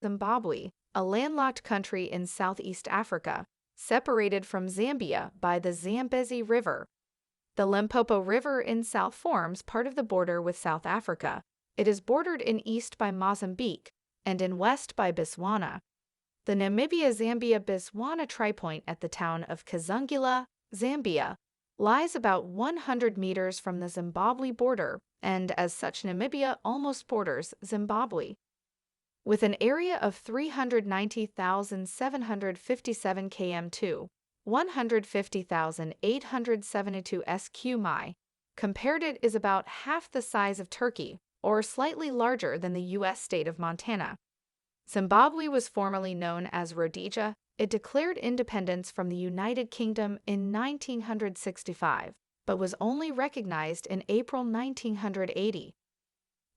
Zimbabwe, a landlocked country in Southeast Africa, separated from Zambia by the Zambezi River. The Limpopo River in south forms part of the border with South Africa. It is bordered in east by Mozambique and in west by Botswana. The Namibia-Zambia-Botswana tripoint at the town of Kazungula, Zambia, lies about 100 meters from the Zimbabwe border, and as such Namibia almost borders Zimbabwe. With an area of 390,757 km2, 150,872 sq mi, compared it is about half the size of Turkey, or slightly larger than the U.S. state of Montana. Zimbabwe was formerly known as Rhodesia. It declared independence from the United Kingdom in 1965, but was only recognized in April 1980.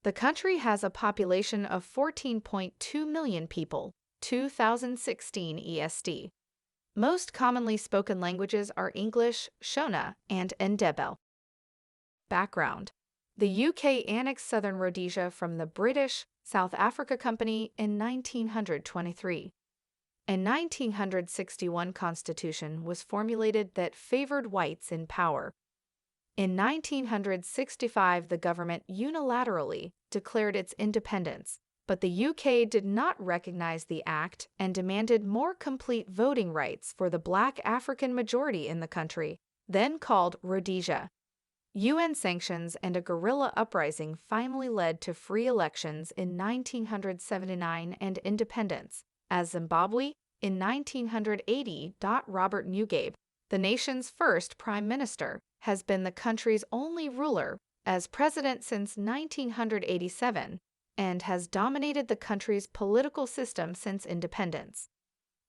The country has a population of 14.2 million people, 2016 ESD. Most commonly spoken languages are English, Shona, and Ndebele. Background: the UK annexed southern Rhodesia from the British South Africa Company in 1923. A 1961 constitution was formulated that favored whites in power. In 1965, the government unilaterally declared its independence, but the UK did not recognize the act and demanded more complete voting rights for the black African majority in the country, then called Rhodesia. UN sanctions and a guerrilla uprising finally led to free elections in 1979 and independence, as Zimbabwe in 1980. Robert Mugabe, the nation's first prime minister, has been the country's only ruler as president since 1987 and has dominated the country's political system since independence.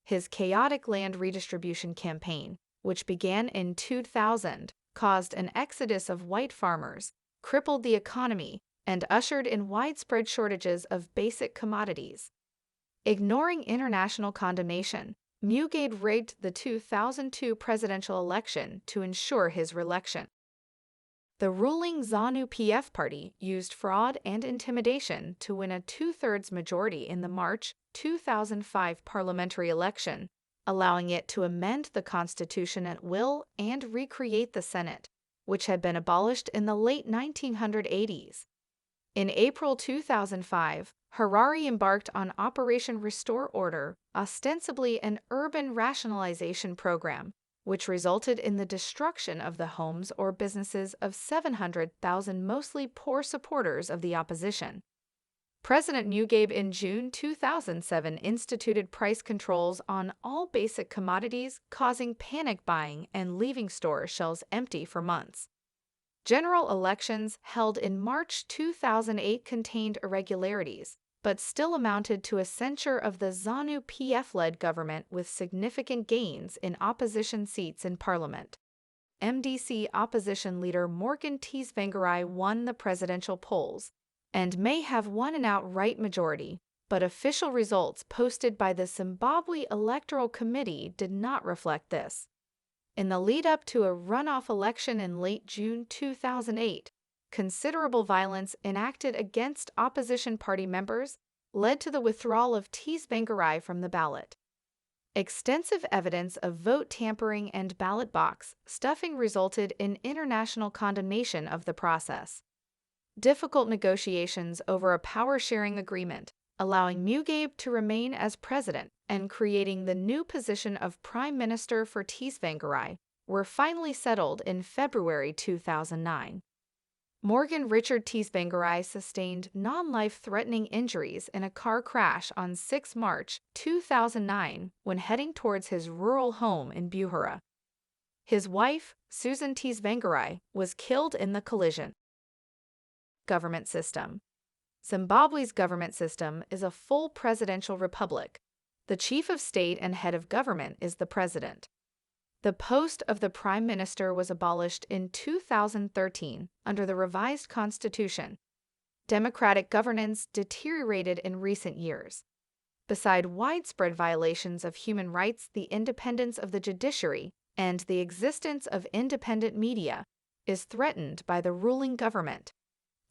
His chaotic land redistribution campaign, which began in 2000, caused an exodus of white farmers, crippled the economy, and ushered in widespread shortages of basic commodities. Ignoring international condemnation, Mugabe rigged the 2002 presidential election to ensure his reelection. The ruling ZANU-PF party used fraud and intimidation to win a two-thirds majority in the March 2005 parliamentary election, allowing it to amend the constitution at will and recreate the Senate, which had been abolished in the late 1980s. In April 2005, Harare embarked on Operation Restore Order, ostensibly an urban rationalization program, which resulted in the destruction of the homes or businesses of 700,000 mostly poor supporters of the opposition. President Mugabe in June 2007 instituted price controls on all basic commodities, causing panic buying and leaving store shelves empty for months. General elections held in March 2008 contained irregularities, but still amounted to a censure of the ZANU-PF-led government with significant gains in opposition seats in parliament. MDC opposition leader Morgan Tsvangirai won the presidential polls and may have won an outright majority, but official results posted by the Zimbabwe Electoral Committee did not reflect this. In the lead-up to a runoff election in late June 2008, considerable violence enacted against opposition party members led to the withdrawal of Tsvangirai from the ballot. Extensive evidence of vote tampering and ballot box stuffing resulted in international condemnation of the process. Difficult negotiations over a power-sharing agreement, allowing Mugabe to remain as president and creating the new position of prime minister for Tsvangirai, were finally settled in February 2009. Morgan Richard Tsvangirai sustained non-life-threatening injuries in a car crash on 6 March 2009 when heading towards his rural home in Buhura. His wife, Susan Tsvangirai, was killed in the collision. Government system. Zimbabwe's government system is a full presidential republic. The chief of state and head of government is the president. The post of the prime minister was abolished in 2013 under the revised constitution. Democratic governance deteriorated in recent years. Beside widespread violations of human rights, the independence of the judiciary and the existence of independent media is threatened by the ruling government.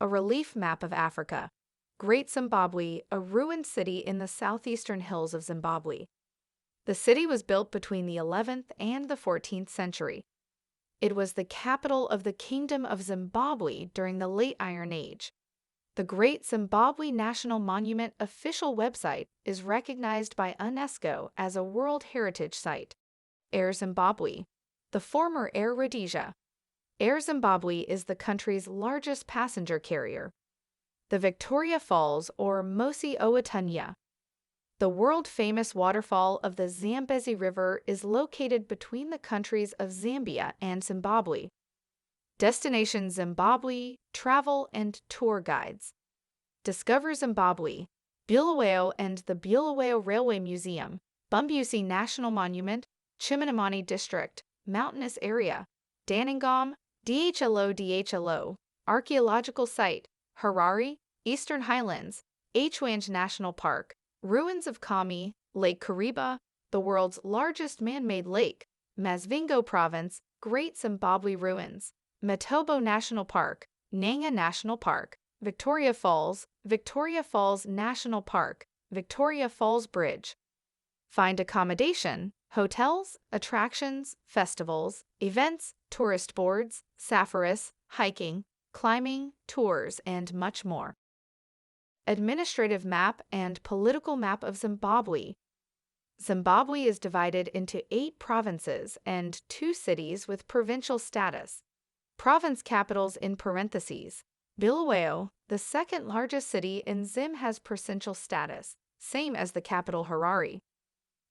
A relief map of Africa. Great Zimbabwe, a ruined city in the southeastern hills of Zimbabwe. The city was built between the 11th and the 14th century. It was the capital of the Kingdom of Zimbabwe during the Late Iron Age. The Great Zimbabwe National Monument official website is recognized by UNESCO as a World Heritage Site. Air Zimbabwe, the former Air Rhodesia. Air Zimbabwe is the country's largest passenger carrier. The Victoria Falls, or Mosi Oetunya. The world-famous waterfall of the Zambezi River is located between the countries of Zambia and Zimbabwe. Destination Zimbabwe, travel and tour guides. Discover Zimbabwe, Bulawayo and the Bulawayo Railway Museum, Bumbusi National Monument, Chimanimani District, Mountainous Area, Daningam, DHLO, Archaeological Site, Harare, Eastern Highlands, Hwange National Park, Ruins of Kami, Lake Kariba, the world's largest man-made lake, Masvingo Province, Great Zimbabwe Ruins, Matobo National Park, Nanga National Park, Victoria Falls National Park, Victoria Falls Bridge. Find accommodation, hotels, attractions, festivals, events, tourist boards, safaris, hiking, climbing, tours, and much more. Administrative map and political map of Zimbabwe. Zimbabwe is divided into 8 provinces and 2 cities with provincial status. Province capitals in parentheses. Bulawayo, the second largest city in Zim, has provincial status, same as the capital Harare.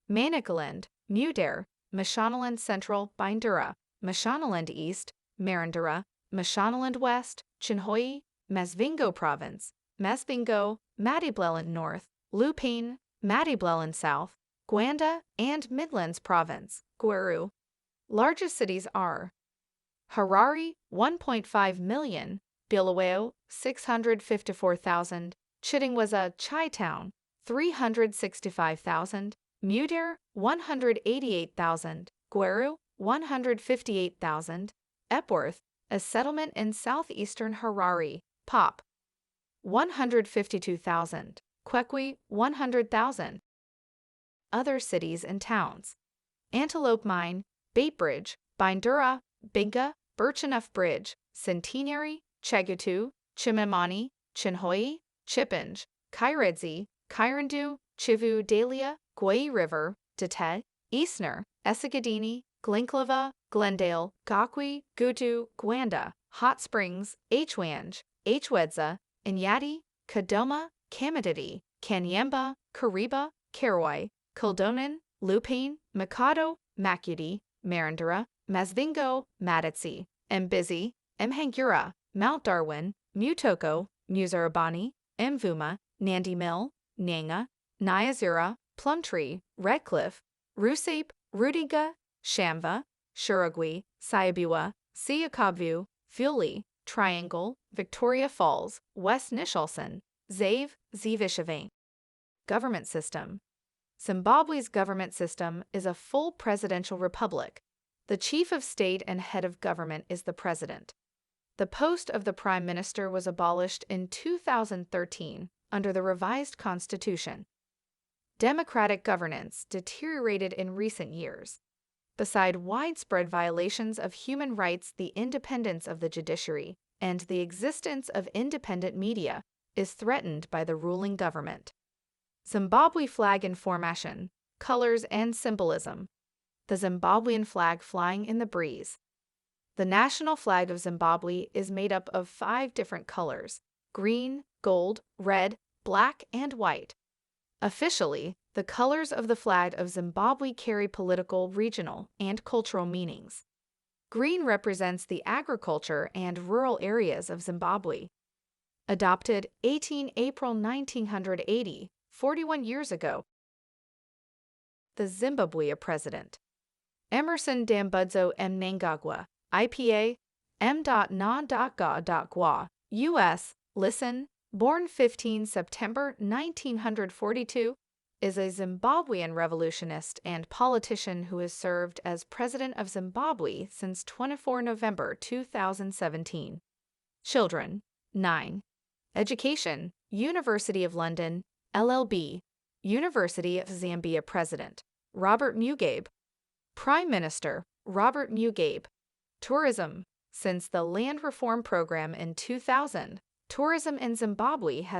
Manicaland, Mudare, Mashonaland Central, Bindura, Mashonaland East, Marandara, Mashonaland West, Chinhoyi, Masvingo Province, Masvingo, Madibleland North, Lupane, Madibleland South, Gwanda, and Midlands Province, Gweru. Largest cities are Harare, 1.5 million, Bulawayo, 654,000, Chittingwaza, Chi-Town, 365,000, Mudare, 188,000, Gweru, 158,000, Epworth, a settlement in southeastern Harare, Pop, 152,000, Kwekwe, 100,000. Other cities and towns: Antelope Mine, Baitbridge, Bindura, Binga, Birchenuff Bridge, Centenary, Chegutu, Chimamani, Chinhoyi, Chipinge, Kairedzi, Kairandu, Chivu Dalia, Gwai River, Dete, Eastner, Esigadini, Glenclava, Glendale, Gakwe, Gutu, Gwanda, Hot Springs, Hwange, Hwedza, Inyati, Kadoma, Kamiditi, Kanyamba, Kariba, Karawai, Kildonan, Lupane, Mikado, Makudi, Marandara, Masvingo, Maditsi, Mbizi, Mhangura, Mount Darwin, Mutoko, Muzarabani, Mvuma, Nandi Mill, Nanga, Nyazura, Plumtree, Redcliffe, Rusape, Rudiga, Shamva, Shurugwi, Sayabiwa, Siakabvu, Fuli, Triangle, Victoria Falls, West Nishalson, Zave, Zivishavane. Government system. Zimbabwe's government system is a full presidential republic. The chief of state and head of government is the president. The post of the prime minister was abolished in 2013 under the revised constitution. Democratic governance deteriorated in recent years. Beside widespread violations of human rights, the independence of the judiciary and the existence of independent media is threatened by the ruling government. Zimbabwe flag in formation, colors and symbolism. The Zimbabwean flag flying in the breeze. The national flag of Zimbabwe is made up of 5 different colors: green, gold, red, black, and white. Officially, the colors of the flag of Zimbabwe carry political, regional, and cultural meanings. Green represents the agriculture and rural areas of Zimbabwe. Adopted 18 April 1980, 41 years ago. The Zimbabwe President. Emerson Dambudzo Mnangagwa, IPA, M.Na.Ga.Gwa, U.S., listen, born 15 September 1942, is a Zimbabwean revolutionist and politician who has served as President of Zimbabwe since 24 November 2017. Children, 9. Education, University of London, LLB. University of Zambia President, Robert Mugabe. Prime Minister, Robert Mugabe. Tourism. Since the land reform program in 2000, tourism in Zimbabwe has